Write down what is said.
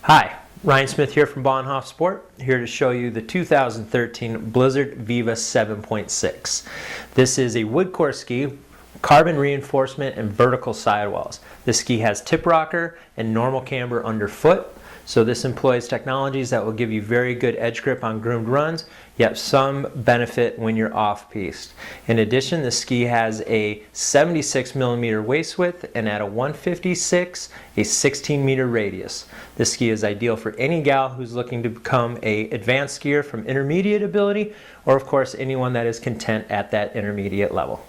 Hi, Ryan Smith here from Bahnhof.com, here to show you the 2013 Blizzard Viva 7.6. This is a wood core ski, carbon reinforcement, and vertical sidewalls. This ski has tip rocker and normal camber underfoot, so this employs technologies that will give you very good edge grip on groomed runs, yet some benefit when you're off-piste. In addition, the ski has a 76mm waist width and at a 156, a 16-meter radius. This ski is ideal for any gal who's looking to become an advanced skier from intermediate ability, or of course anyone that is content at that intermediate level.